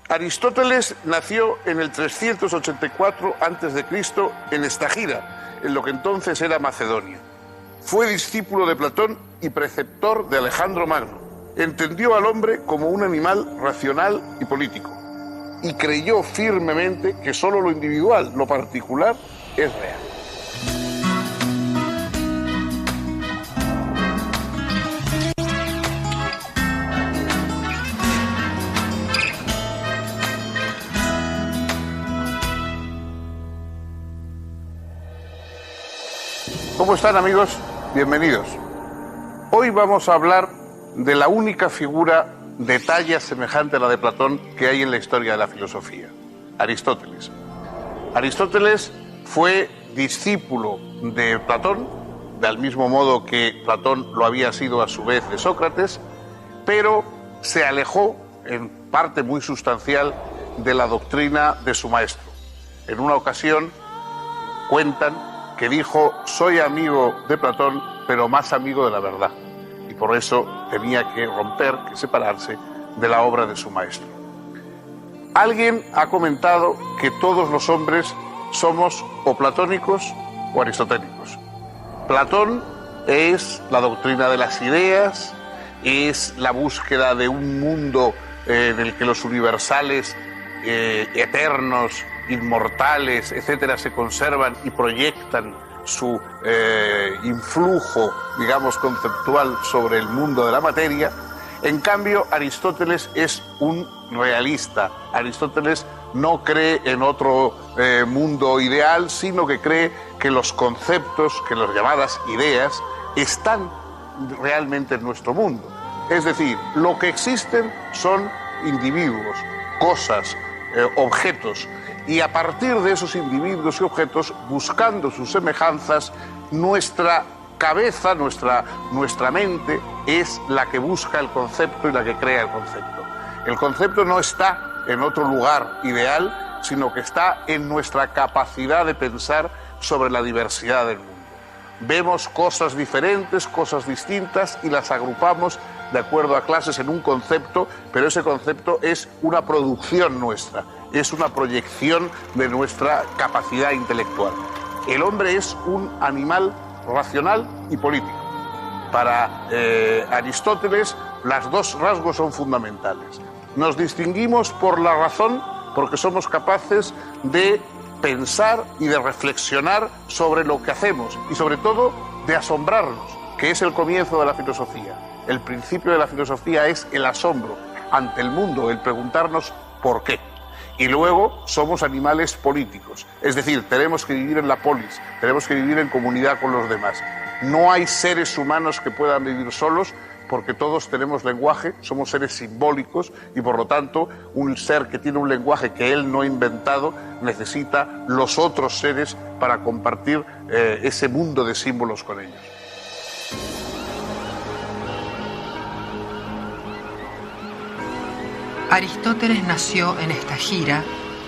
Aristóteles nació en el 384 a.C. en Estagira, en lo que entonces era Macedonia. Fue discípulo de Platón y preceptor de Alejandro Magno. Entendió al hombre como un animal racional y político y creyó firmemente que solo lo individual, lo particular, es real. ¿Cómo están, amigos? Bienvenidos. Hoy vamos a hablar de la única figura de talla semejante a la de Platón que hay en la historia de la filosofía, Aristóteles. Aristóteles fue discípulo de Platón, del mismo modo que Platón lo había sido a su vez de Sócrates, pero se alejó en parte muy sustancial de la doctrina de su maestro. En una ocasión cuentan que dijo: soy amigo de Platón, pero más amigo de la verdad. Y por eso tenía que romper, que separarse de la obra de su maestro. Alguien ha comentado que todos los hombres somos o platónicos o aristotélicos. Platón es la doctrina de las ideas, es la búsqueda de un mundo en el que los universales eternos, inmortales, etcétera, se conservan y proyectan su influjo, digamos, conceptual sobre el mundo de la materia. En cambio, Aristóteles es un realista. Aristóteles no cree en otro mundo ideal, sino que cree que los conceptos, que las llamadas ideas, están realmente en nuestro mundo. Es decir, lo que existen son individuos, cosas, objetos, y a partir de esos individuos y objetos, buscando sus semejanzas, nuestra cabeza, nuestra mente es la que busca el concepto y la que crea el concepto. El concepto no está en otro lugar ideal, sino que está en nuestra capacidad de pensar sobre la diversidad del mundo. Vemos cosas diferentes, cosas distintas y las agrupamos de acuerdo a clases en un concepto, pero ese concepto es una producción nuestra, es una proyección de nuestra capacidad intelectual. El hombre es un animal racional y político. Para Aristóteles, los dos rasgos son fundamentales. Nos distinguimos por la razón, porque somos capaces de pensar y de reflexionar sobre lo que hacemos y sobre todo de asombrarnos, que es el comienzo de la filosofía. El principio de la filosofía es el asombro ante el mundo, el preguntarnos por qué. Y luego somos animales políticos, es decir, tenemos que vivir en la polis, tenemos que vivir en comunidad con los demás. No hay seres humanos que puedan vivir solos, porque todos tenemos lenguaje, somos seres simbólicos y por lo tanto un ser que tiene un lenguaje que él no ha inventado necesita los otros seres para compartir ese mundo de símbolos con ellos. Aristóteles nació en Estagira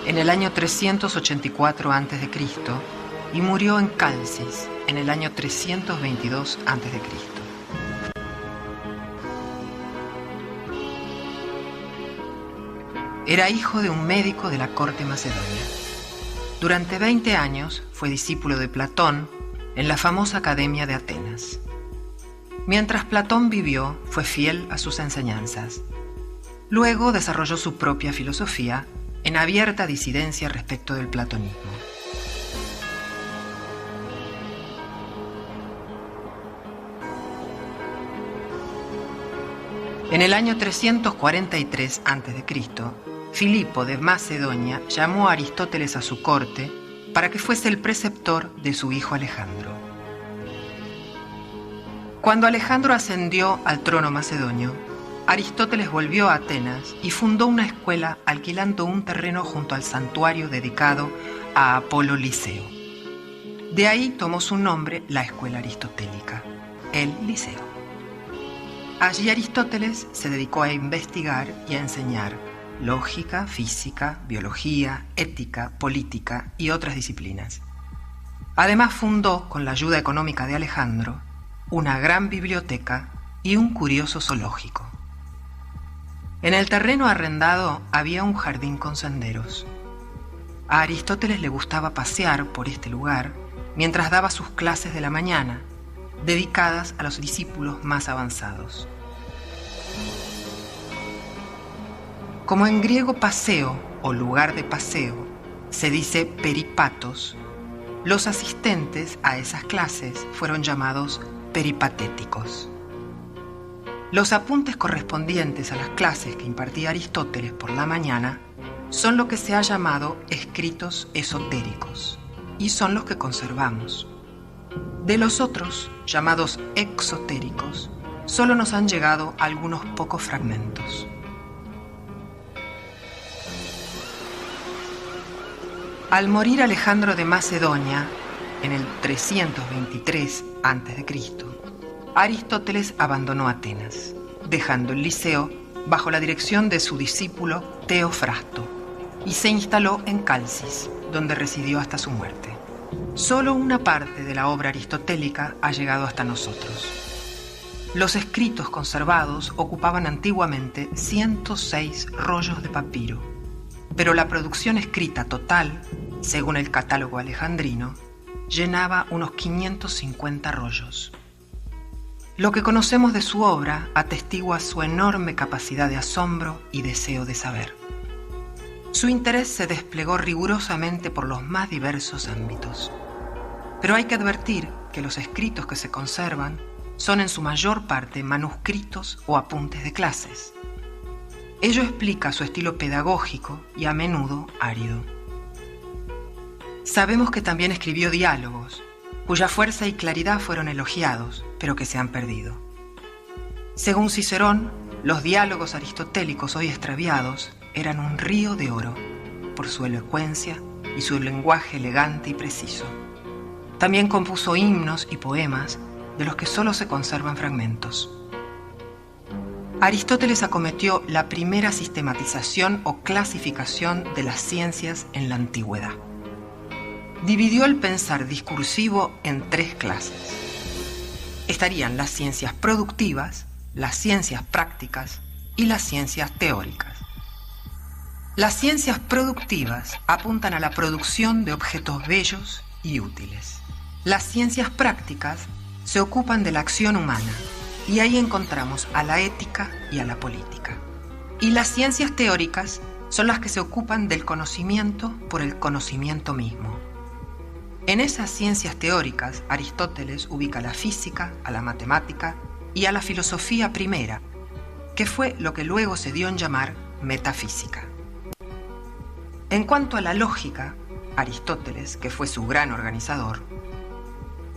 en el año 384 a.C. y murió en Calcis en el año 322 a.C. Era hijo de un médico de la corte macedonia. Durante 20 años fue discípulo de Platón en la famosa Academia de Atenas. Mientras Platón vivió, fue fiel a sus enseñanzas. Luego desarrolló su propia filosofía en abierta disidencia respecto del platonismo. En el año 343 a.C., Filipo de Macedonia llamó a Aristóteles a su corte para que fuese el preceptor de su hijo Alejandro. Cuando Alejandro ascendió al trono macedonio, Aristóteles volvió a Atenas y fundó una escuela alquilando un terreno junto al santuario dedicado a Apolo Liceo. De ahí tomó su nombre la escuela aristotélica, el Liceo. Allí Aristóteles se dedicó a investigar y a enseñar lógica, física, biología, ética, política y otras disciplinas. Además fundó, con la ayuda económica de Alejandro, una gran biblioteca y un curioso zoológico. En el terreno arrendado había un jardín con senderos. A Aristóteles le gustaba pasear por este lugar mientras daba sus clases de la mañana, dedicadas a los discípulos más avanzados. Como en griego paseo o lugar de paseo se dice peripatos, los asistentes a esas clases fueron llamados peripatéticos. Los apuntes correspondientes a las clases que impartía Aristóteles por la mañana son lo que se ha llamado escritos esotéricos y son los que conservamos. De los otros, llamados exotéricos, solo nos han llegado algunos pocos fragmentos. Al morir Alejandro de Macedonia, en el 323 a.C., Aristóteles abandonó Atenas, dejando el Liceo bajo la dirección de su discípulo Teofrasto, y se instaló en Calcis, donde residió hasta su muerte. Solo una parte de la obra aristotélica ha llegado hasta nosotros. Los escritos conservados ocupaban antiguamente 106 rollos de papiro, pero la producción escrita total, según el catálogo alejandrino, llenaba unos 550 rollos. Lo que conocemos de su obra atestigua su enorme capacidad de asombro y deseo de saber. Su interés se desplegó rigurosamente por los más diversos ámbitos. Pero hay que advertir que los escritos que se conservan son en su mayor parte manuscritos o apuntes de clases. Ello explica su estilo pedagógico y a menudo árido. Sabemos que también escribió diálogos, cuya fuerza y claridad fueron elogiados, pero que se han perdido. Según Cicerón, los diálogos aristotélicos hoy extraviados eran un río de oro, por su elocuencia y su lenguaje elegante y preciso. También compuso himnos y poemas, de los que solo se conservan fragmentos. Aristóteles acometió la primera sistematización o clasificación de las ciencias en la antigüedad. Dividió el pensar discursivo en 3 clases. Estarían las ciencias productivas, las ciencias prácticas y las ciencias teóricas. Las ciencias productivas apuntan a la producción de objetos bellos y útiles. Las ciencias prácticas se ocupan de la acción humana y ahí encontramos a la ética y a la política. Y las ciencias teóricas son las que se ocupan del conocimiento por el conocimiento mismo. En esas ciencias teóricas, Aristóteles ubica a la física, a la matemática y a la filosofía primera, que fue lo que luego se dio en llamar metafísica. En cuanto a la lógica, Aristóteles, que fue su gran organizador,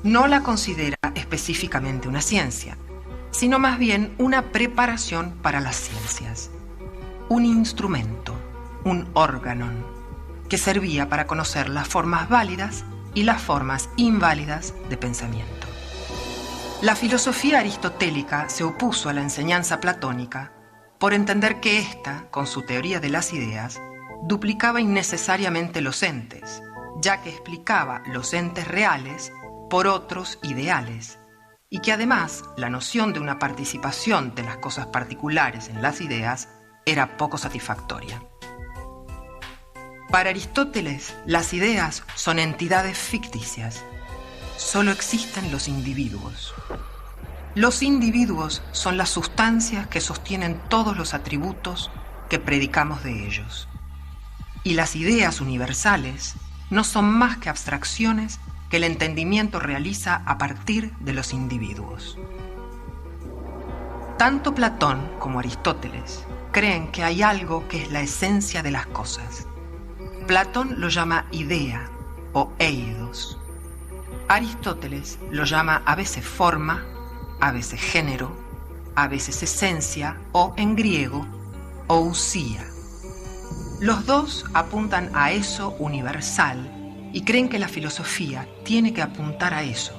no la considera específicamente una ciencia, sino más bien una preparación para las ciencias, un instrumento, un órgano, que servía para conocer las formas válidas y las formas inválidas de pensamiento. La filosofía aristotélica se opuso a la enseñanza platónica por entender que ésta, con su teoría de las ideas, duplicaba innecesariamente los entes, ya que explicaba los entes reales por otros ideales, y que además la noción de una participación de las cosas particulares en las ideas era poco satisfactoria. Para Aristóteles, las ideas son entidades ficticias. Solo existen los individuos. Los individuos son las sustancias que sostienen todos los atributos que predicamos de ellos. Y las ideas universales no son más que abstracciones que el entendimiento realiza a partir de los individuos. Tanto Platón como Aristóteles creen que hay algo que es la esencia de las cosas. Platón lo llama idea o eidos. Aristóteles lo llama a veces forma, a veces género, a veces esencia o, en griego, ousia. Los dos apuntan a eso universal y creen que la filosofía tiene que apuntar a eso.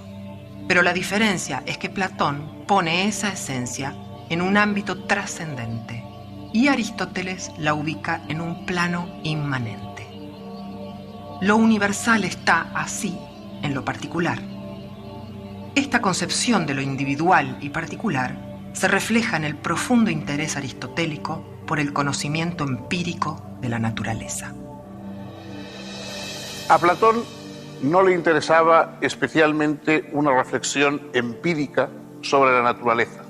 Pero la diferencia es que Platón pone esa esencia en un ámbito trascendente y Aristóteles la ubica en un plano inmanente. Lo universal está así en lo particular. Esta concepción de lo individual y particular se refleja en el profundo interés aristotélico por el conocimiento empírico de la naturaleza. A Platón no le interesaba especialmente una reflexión empírica sobre la naturaleza.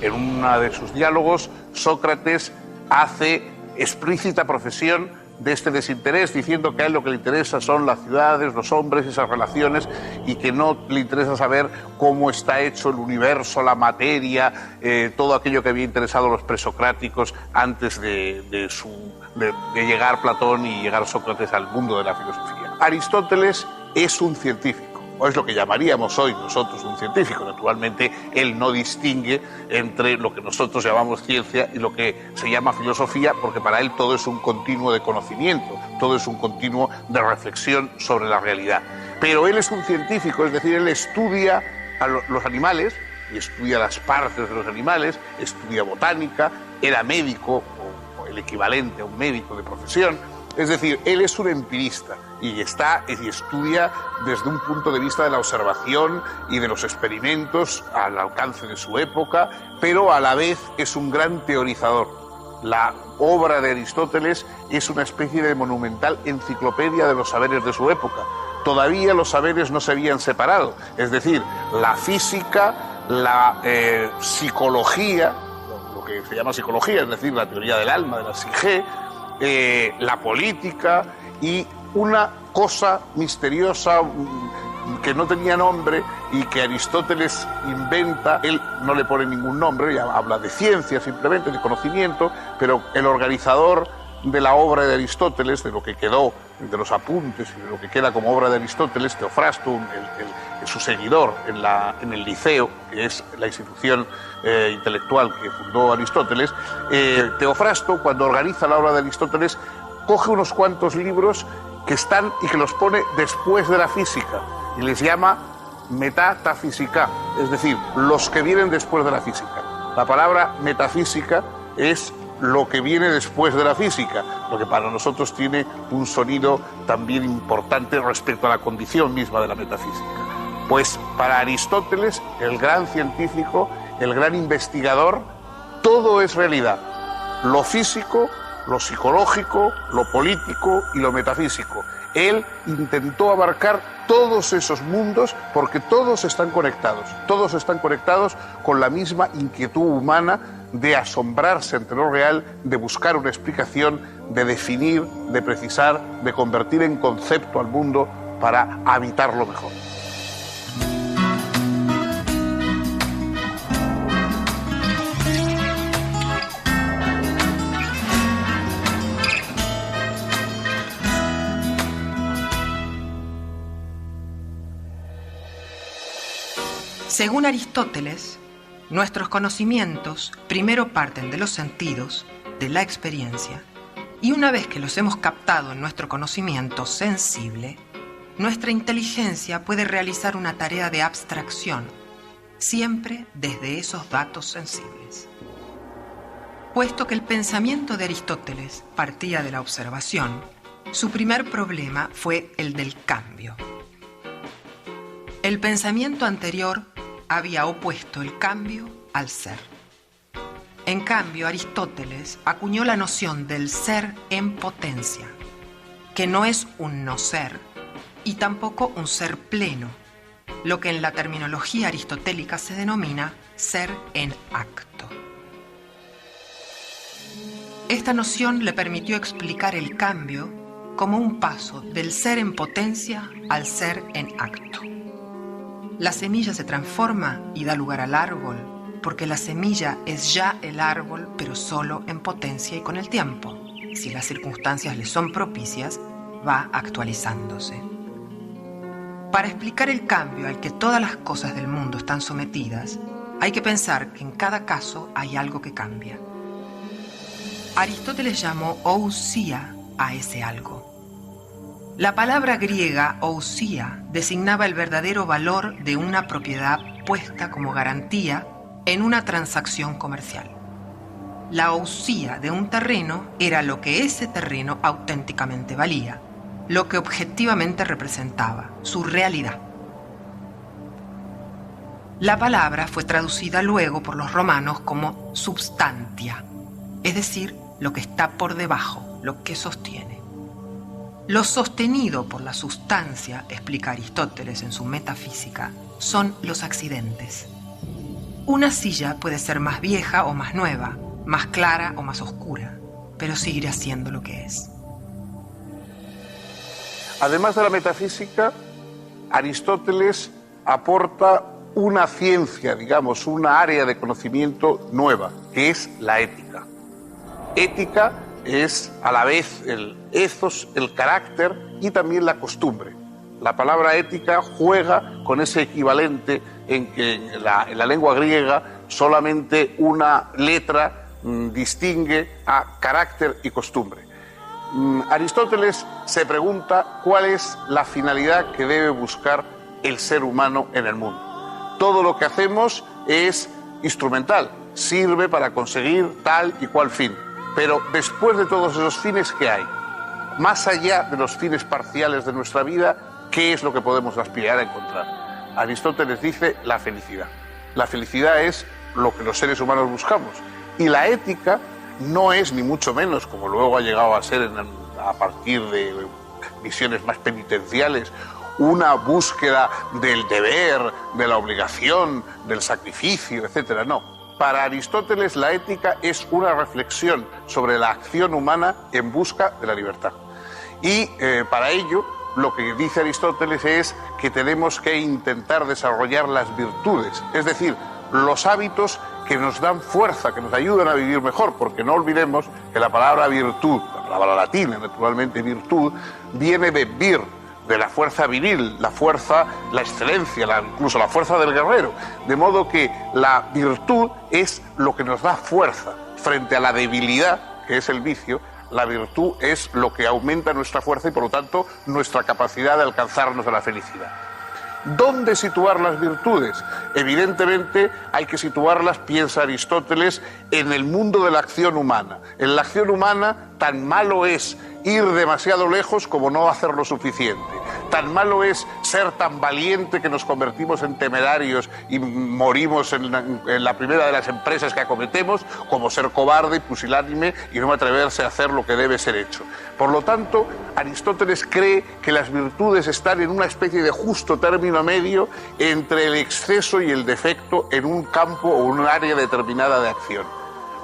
En uno de sus diálogos, Sócrates hace explícita profesión de este desinterés, diciendo que a él lo que le interesa son las ciudades, los hombres, esas relaciones, y que no le interesa saber cómo está hecho el universo, la materia, todo aquello que había interesado a los presocráticos antes de llegar Platón y llegar Sócrates al mundo de la filosofía. Aristóteles es un científico, o es lo que llamaríamos hoy nosotros un científico. Naturalmente, él no distingue entre lo que nosotros llamamos ciencia y lo que se llama filosofía, porque para él todo es un continuo de conocimiento, todo es un continuo de reflexión sobre la realidad. Pero él es un científico, es decir, él estudia a los animales, y estudia las partes de los animales, estudia botánica, era médico, o el equivalente a un médico de profesión. Es decir, él es un empirista y estudia desde un punto de vista de la observación y de los experimentos al alcance de su época, pero a la vez es un gran teorizador. La obra de Aristóteles es una especie de monumental enciclopedia de los saberes de su época. Todavía los saberes no se habían separado, es decir, la física, la psicología, lo que se llama psicología, es decir, la teoría del alma, de la psique, la política y una cosa misteriosa que no tenía nombre y que Aristóteles inventa. Él no le pone ningún nombre, ya habla de ciencia simplemente, de conocimiento, pero el organizador de la obra de Aristóteles, de lo que quedó, de los apuntes y de lo que queda como obra de Aristóteles, Teofrasto, su seguidor en el Liceo, que es la institución intelectual que fundó Aristóteles, Teofrasto, cuando organiza la obra de Aristóteles, coge unos cuantos libros que están y que los pone después de la física y les llama metafísica, es decir, los que vienen después de la física. La palabra metafísica es lo que viene después de la física, lo que para nosotros tiene un sonido también importante respecto a la condición misma de la metafísica. Pues para Aristóteles, el gran científico, el gran investigador, todo es realidad. Lo físico, lo psicológico, lo político y lo metafísico. Él intentó abarcar todos esos mundos porque todos están conectados con la misma inquietud humana de asombrarse ante lo real, de buscar una explicación, de definir, de precisar, de convertir en concepto al mundo para habitarlo mejor. Según Aristóteles, nuestros conocimientos primero parten de los sentidos, de la experiencia, y una vez que los hemos captado en nuestro conocimiento sensible, nuestra inteligencia puede realizar una tarea de abstracción, siempre desde esos datos sensibles. Puesto que el pensamiento de Aristóteles partía de la observación, su primer problema fue el del cambio. El pensamiento anterior había opuesto el cambio al ser. En cambio, Aristóteles acuñó la noción del ser en potencia, que no es un no ser y tampoco un ser pleno, lo que en la terminología aristotélica se denomina ser en acto. Esta noción le permitió explicar el cambio como un paso del ser en potencia al ser en acto. La semilla se transforma y da lugar al árbol, porque la semilla es ya el árbol, pero solo en potencia y con el tiempo. Si las circunstancias le son propicias, va actualizándose. Para explicar el cambio al que todas las cosas del mundo están sometidas, hay que pensar que en cada caso hay algo que cambia. Aristóteles llamó ousia a ese algo. La palabra griega ousia designaba el verdadero valor de una propiedad puesta como garantía en una transacción comercial. La ousia de un terreno era lo que ese terreno auténticamente valía, lo que objetivamente representaba, su realidad. La palabra fue traducida luego por los romanos como substantia, es decir, lo que está por debajo, lo que sostiene. Lo sostenido por la sustancia, explica Aristóteles en su Metafísica, son los accidentes. Una silla puede ser más vieja o más nueva, más clara o más oscura, pero seguirá siendo lo que es. Además de la metafísica, Aristóteles aporta una ciencia, digamos, una área de conocimiento nueva, que es la ética. Ética es a la vez el ethos, el carácter y también la costumbre. La palabra ética juega con ese equivalente en que en la lengua griega solamente una letra distingue a carácter y costumbre. Aristóteles se pregunta cuál es la finalidad que debe buscar el ser humano en el mundo. Todo lo que hacemos es instrumental, sirve para conseguir tal y cual fin. Pero después de todos esos fines, ¿qué hay? Más allá de los fines parciales de nuestra vida, ¿qué es lo que podemos aspirar a encontrar? Aristóteles dice la felicidad. La felicidad es lo que los seres humanos buscamos. Y la ética no es ni mucho menos, como luego ha llegado a ser a partir de visiones más penitenciales, una búsqueda del deber, de la obligación, del sacrificio, etc. No. Para Aristóteles la ética es una reflexión sobre la acción humana en busca de la libertad. Y para ello lo que dice Aristóteles es que tenemos que intentar desarrollar las virtudes, es decir, los hábitos que nos dan fuerza, que nos ayudan a vivir mejor, porque no olvidemos que la palabra virtud, la palabra latina naturalmente virtud, viene de vir, de la fuerza viril, la fuerza, la excelencia, incluso la fuerza del guerrero. De modo que la virtud es lo que nos da fuerza frente a la debilidad, que es el vicio. La virtud es lo que aumenta nuestra fuerza y por lo tanto nuestra capacidad de alcanzarnos a la felicidad. ¿Dónde situar las virtudes? Evidentemente hay que situarlas, piensa Aristóteles, en el mundo de la acción humana. En la acción humana tan malo es ir demasiado lejos como no hacer lo suficiente. Tan malo es ser tan valiente que nos convertimos en temerarios y morimos en la primera de las empresas que acometemos, como ser cobarde y pusilánime y no atreverse a hacer lo que debe ser hecho. Por lo tanto, Aristóteles cree que las virtudes están en una especie de justo término medio entre el exceso y el defecto en un campo o un área determinada de acción.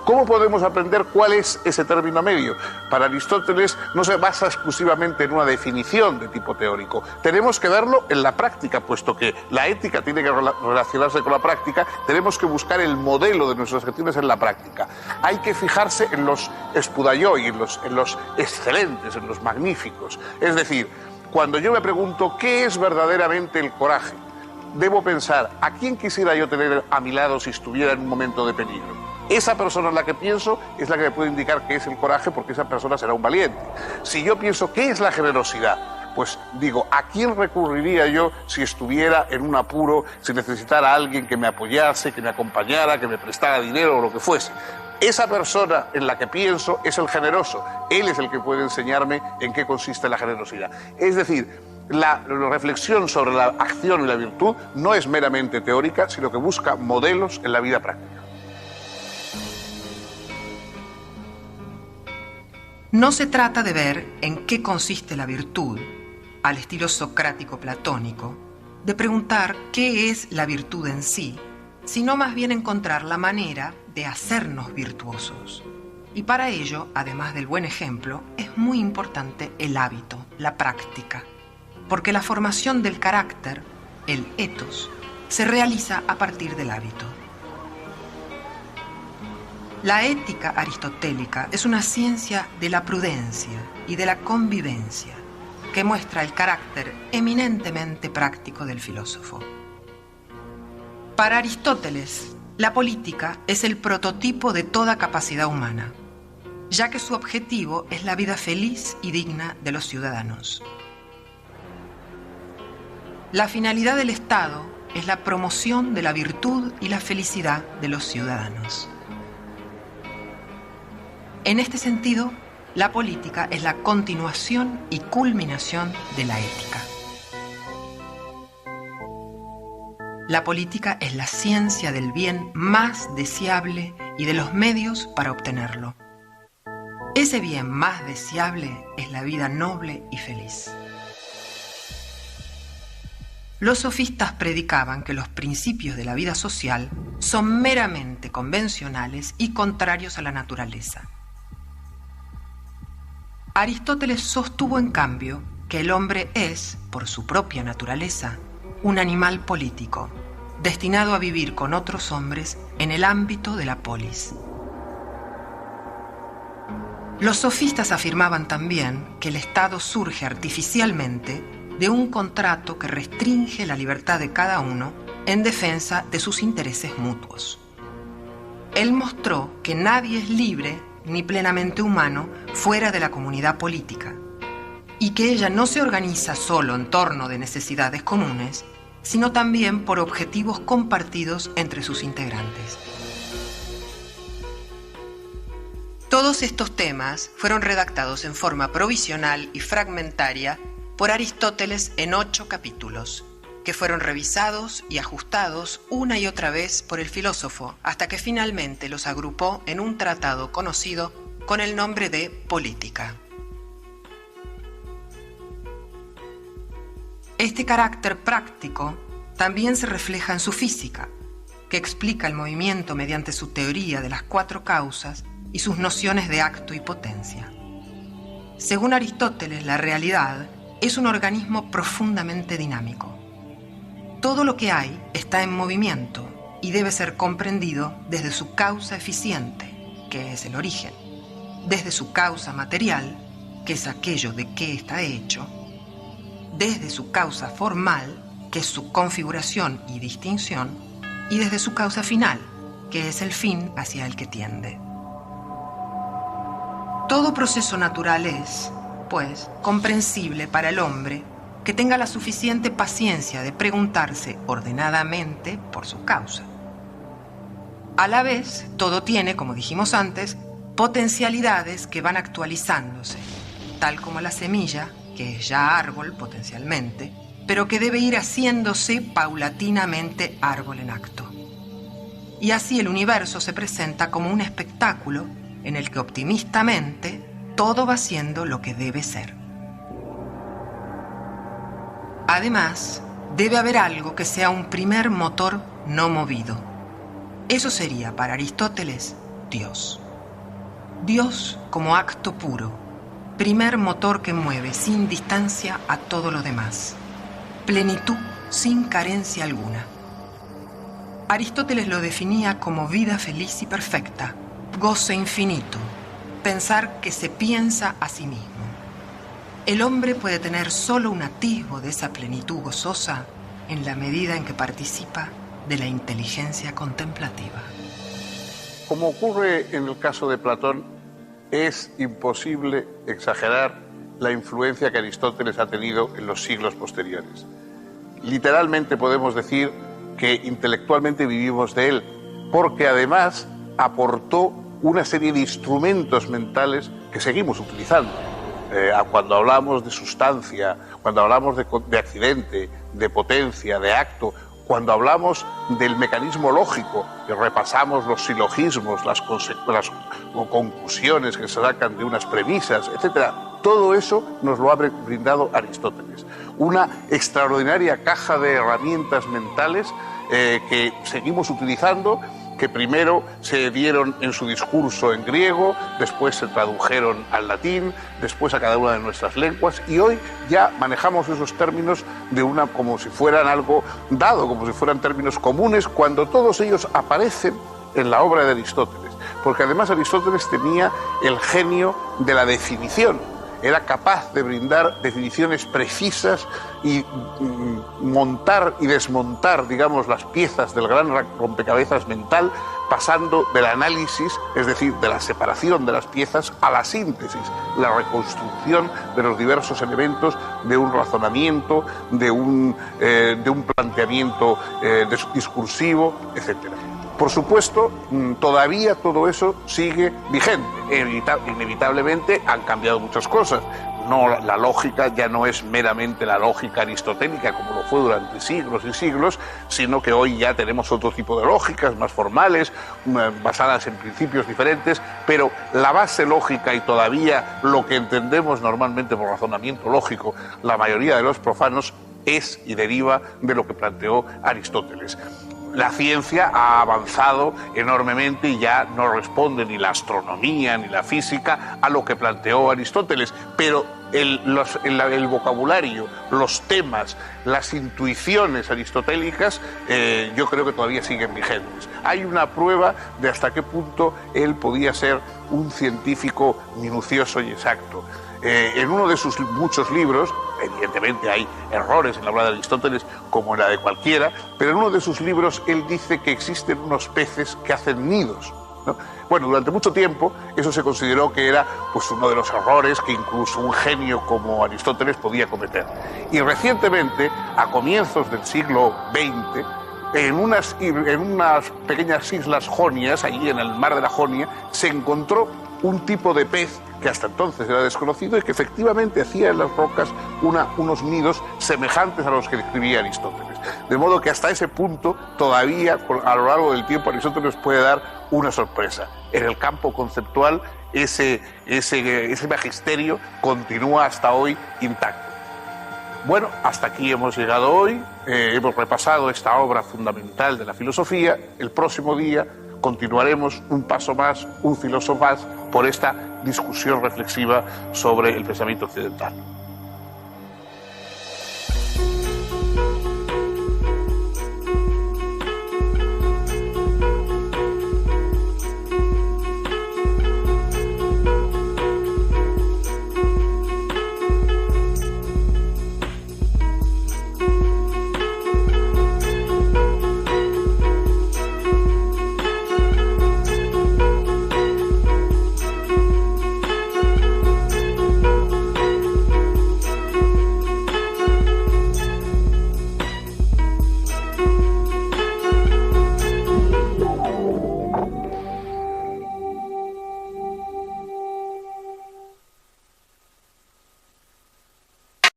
¿Cómo podemos aprender cuál es ese término medio? Para Aristóteles no se basa exclusivamente en una definición de tipo teórico. Tenemos que verlo en la práctica, puesto que la ética tiene que relacionarse con la práctica, tenemos que buscar el modelo de nuestras acciones en la práctica. Hay que fijarse en los spudaioi, en los excelentes, en los magníficos. Es decir, cuando yo me pregunto qué es verdaderamente el coraje, debo pensar, ¿a quién quisiera yo tener a mi lado si estuviera en un momento de peligro? Esa persona en la que pienso es la que me puede indicar qué es el coraje, porque esa persona será un valiente. Si yo pienso qué es la generosidad, pues digo, ¿a quién recurriría yo si estuviera en un apuro, si necesitara a alguien que me apoyase, que me acompañara, que me prestara dinero o lo que fuese? Esa persona en la que pienso es el generoso. Él es el que puede enseñarme en qué consiste la generosidad. Es decir, la reflexión sobre la acción y la virtud no es meramente teórica, sino que busca modelos en la vida práctica. No se trata de ver en qué consiste la virtud, al estilo socrático platónico, de preguntar qué es la virtud en sí, sino más bien encontrar la manera de hacernos virtuosos. Y para ello, además del buen ejemplo, es muy importante el hábito, la práctica, porque la formación del carácter, el ethos, se realiza a partir del hábito. La ética aristotélica es una ciencia de la prudencia y de la convivencia que muestra el carácter eminentemente práctico del filósofo. Para Aristóteles, la política es el prototipo de toda capacidad humana, ya que su objetivo es la vida feliz y digna de los ciudadanos. La finalidad del Estado es la promoción de la virtud y la felicidad de los ciudadanos. En este sentido, la política es la continuación y culminación de la ética. La política es la ciencia del bien más deseable y de los medios para obtenerlo. Ese bien más deseable es la vida noble y feliz. Los sofistas predicaban que los principios de la vida social son meramente convencionales y contrarios a la naturaleza. Aristóteles sostuvo, en cambio, que el hombre es, por su propia naturaleza, un animal político, destinado a vivir con otros hombres en el ámbito de la polis. Los sofistas afirmaban también que el Estado surge artificialmente de un contrato que restringe la libertad de cada uno en defensa de sus intereses mutuos. Él mostró que nadie es libre ni plenamente humano fuera de la comunidad política, y que ella no se organiza solo en torno de necesidades comunes, sino también por objetivos compartidos entre sus integrantes. Todos estos temas fueron redactados en forma provisional y fragmentaria por Aristóteles en 8 capítulos, que fueron revisados y ajustados una y otra vez por el filósofo, hasta que finalmente los agrupó en un tratado conocido con el nombre de Política. Este carácter práctico también se refleja en su física, que explica el movimiento mediante su teoría de las 4 causas y sus nociones de acto y potencia. Según Aristóteles, la realidad es un organismo profundamente dinámico. Todo lo que hay está en movimiento y debe ser comprendido desde su causa eficiente, que es el origen, desde su causa material, que es aquello de qué está hecho, desde su causa formal, que es su configuración y distinción, y desde su causa final, que es el fin hacia el que tiende. Todo proceso natural es, pues, comprensible para el hombre que tenga la suficiente paciencia de preguntarse ordenadamente por su causa. A la vez, todo tiene, como dijimos antes, potencialidades que van actualizándose, tal como la semilla, que es ya árbol potencialmente, pero que debe ir haciéndose paulatinamente árbol en acto. Y así el universo se presenta como un espectáculo en el que optimistamente todo va siendo lo que debe ser. Además, debe haber algo que sea un primer motor no movido. Eso sería, para Aristóteles, Dios. Dios como acto puro, primer motor que mueve sin distancia a todo lo demás. Plenitud sin carencia alguna. Aristóteles lo definía como vida feliz y perfecta, goce infinito, pensar que se piensa a sí mismo. El hombre puede tener solo un atisbo de esa plenitud gozosa en la medida en que participa de la inteligencia contemplativa. Como ocurre en el caso de Platón, es imposible exagerar la influencia que Aristóteles ha tenido en los siglos posteriores. Literalmente podemos decir que intelectualmente vivimos de él, porque además aportó una serie de instrumentos mentales que seguimos utilizando. Cuando hablamos de sustancia, cuando hablamos de accidente, de potencia, de acto, cuando hablamos del mecanismo lógico, que repasamos los silogismos, las conclusiones que se sacan de unas premisas, etc., todo eso nos lo ha brindado Aristóteles. Una extraordinaria caja de herramientas mentales que seguimos utilizando, que primero se dieron en su discurso en griego, después se tradujeron al latín, después a cada una de nuestras lenguas, y hoy ya manejamos esos términos como si fueran algo dado, como si fueran términos comunes, cuando todos ellos aparecen en la obra de Aristóteles, porque además Aristóteles tenía el genio de la definición. Era capaz de brindar definiciones precisas y montar y desmontar, digamos, las piezas del gran rompecabezas mental, pasando del análisis, es decir, de la separación de las piezas, a la síntesis, la reconstrucción de los diversos elementos de un razonamiento, de un planteamiento discursivo, etc. Por supuesto, todavía todo eso sigue vigente. Inevitablemente han cambiado muchas cosas. No, la lógica ya no es meramente la lógica aristotélica como lo fue durante siglos y siglos, sino que hoy ya tenemos otro tipo de lógicas más formales, basadas en principios diferentes, pero la base lógica y todavía lo que entendemos normalmente por razonamiento lógico, la mayoría de los profanos, es y deriva de lo que planteó Aristóteles. La ciencia ha avanzado enormemente y ya no responde ni la astronomía ni la física a lo que planteó Aristóteles, pero el vocabulario, los temas, las intuiciones aristotélicas, yo creo que todavía siguen vigentes. Hay una prueba de hasta qué punto él podía ser un científico minucioso y exacto. En uno de sus muchos libros, evidentemente hay errores en la obra de Aristóteles como en la de cualquiera, pero en uno de sus libros él dice que existen unos peces que hacen nidos, ¿no? Bueno, durante mucho tiempo eso se consideró que era pues uno de los errores que incluso un genio como Aristóteles podía cometer. Y recientemente, a comienzos del siglo XX, en unas pequeñas islas jonias, allí en el mar de la Jonia, se encontró un tipo de pez que hasta entonces era desconocido y que efectivamente hacía en las rocas unos nidos semejantes a los que describía Aristóteles. De modo que hasta ese punto, todavía a lo largo del tiempo, Aristóteles puede dar una sorpresa. En el campo conceptual, ese magisterio continúa hasta hoy intacto. Bueno, hasta aquí hemos llegado hoy. Hemos repasado esta obra fundamental de la filosofía. El próximo día continuaremos un paso más, un filósofo más, por esta discusión reflexiva sobre el pensamiento occidental.